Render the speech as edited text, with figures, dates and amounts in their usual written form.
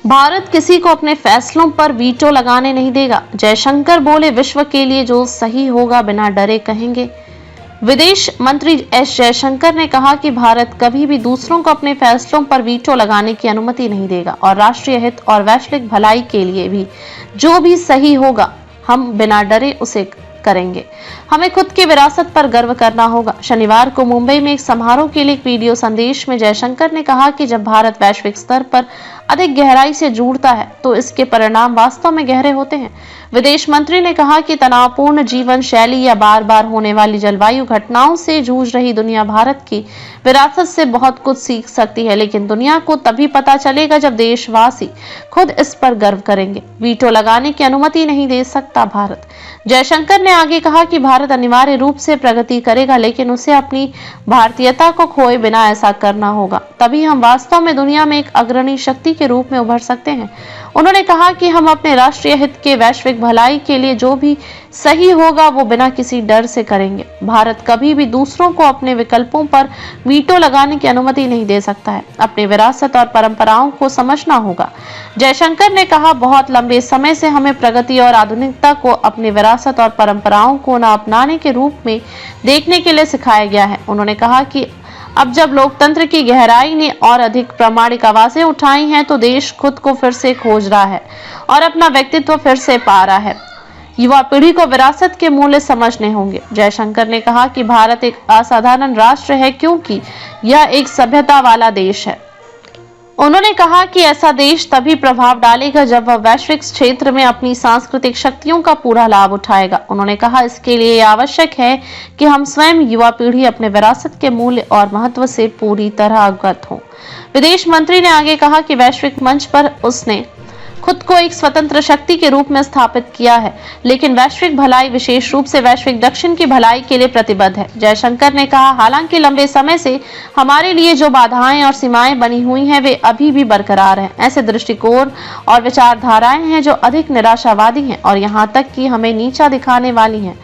भारत किसी को अपने फैसलों पर वीटो लगाने नहीं देगा। जयशंकर बोले, विश्व के लिए जो सही होगा बिना डरे कहेंगे। विदेश मंत्री एस जयशंकर ने कहा कि भारत कभी भी दूसरों को अपने फैसलों पर वीटो लगाने की अनुमति नहीं देगा और राष्ट्रीय हित और वैश्विक भलाई के लिए भी जो भी सही होगा हम बिना डरे उसे करेंगे। हमें खुद की विरासत पर गर्व करना होगा। शनिवार को मुंबई में एक समारोह के लिए एक वीडियो संदेश में जयशंकर ने कहा कि जब भारत वैश्विक स्तर पर अधिक गहराई से जुड़ता है तो इसके परिणाम वास्तव में गहरे होते हैं। विदेश मंत्री ने कहा कि तनावपूर्ण जीवन शैली या बार बार होने वाली जलवायु घटनाओं से जूझ रही दुनिया भारत की विरासत से बहुत कुछ सीख सकती है, लेकिन दुनिया को तभी पता चलेगा जब देशवासी खुद इस पर गर्व करेंगे। वीटो लगाने की अनुमति नहीं दे सकता भारत। जयशंकर ने आगे कहा कि भारत अनिवार्य रूप से प्रगति करेगा, लेकिन उसे अपनी भारतीयता को खोए बिना ऐसा करना होगा। तभी हम वास्तव में दुनिया में एक अग्रणी शक्ति के रूप में उभर सकते हैं। उन्होंने कहा कि हम अपने राष्ट्रीय हित के वैश्विक भलाई के लिए जो भी सही होगा वो बिना किसी डर से करेंगे। भारत कभी भी दूसरों को अपने विकल्पों पर वीटो लगाने की अनुमति नहीं दे सकता है। अपनी विरासत और परंपराओं को समझना होगा। जयशंकर ने कहा, बहुत लंबे समय से हमें प्रगति और आधुनिकता को अपनी विरासत और परंपराओं को न अपनाने के रूप में देखने के लिए सिखाया गया है। उन्होंने कहा कि अब जब लोकतंत्र की गहराई ने और अधिक प्रामाणिक आवाजें उठाई हैं तो देश खुद को फिर से खोज रहा है और अपना व्यक्तित्व फिर से पा रहा है। युवा पीढ़ी को विरासत के मूल्य समझने होंगे। जयशंकर ने कहा कि भारत एक असाधारण राष्ट्र है क्योंकि यह एक सभ्यता वाला देश है। उन्होंने कहा कि ऐसा देश तभी प्रभाव डालेगा जब वह वैश्विक क्षेत्र में अपनी सांस्कृतिक शक्तियों का पूरा लाभ उठाएगा। उन्होंने कहा, इसके लिए आवश्यक है कि हम स्वयं युवा पीढ़ी अपने विरासत के मूल्य और महत्व से पूरी तरह अवगत हों। विदेश मंत्री ने आगे कहा कि वैश्विक मंच पर उसने खुद को एक स्वतंत्र शक्ति के रूप में स्थापित किया है, लेकिन वैश्विक भलाई, विशेष रूप से वैश्विक दक्षिण की भलाई के लिए प्रतिबद्ध है। जयशंकर ने कहा, हालांकि लंबे समय से हमारे लिए जो बाधाएं और सीमाएं बनी हुई हैं वे अभी भी बरकरार हैं। ऐसे दृष्टिकोण और विचारधाराएं हैं जो अधिक निराशावादी हैं और यहाँ तक कि हमें नीचा दिखाने वाली हैं।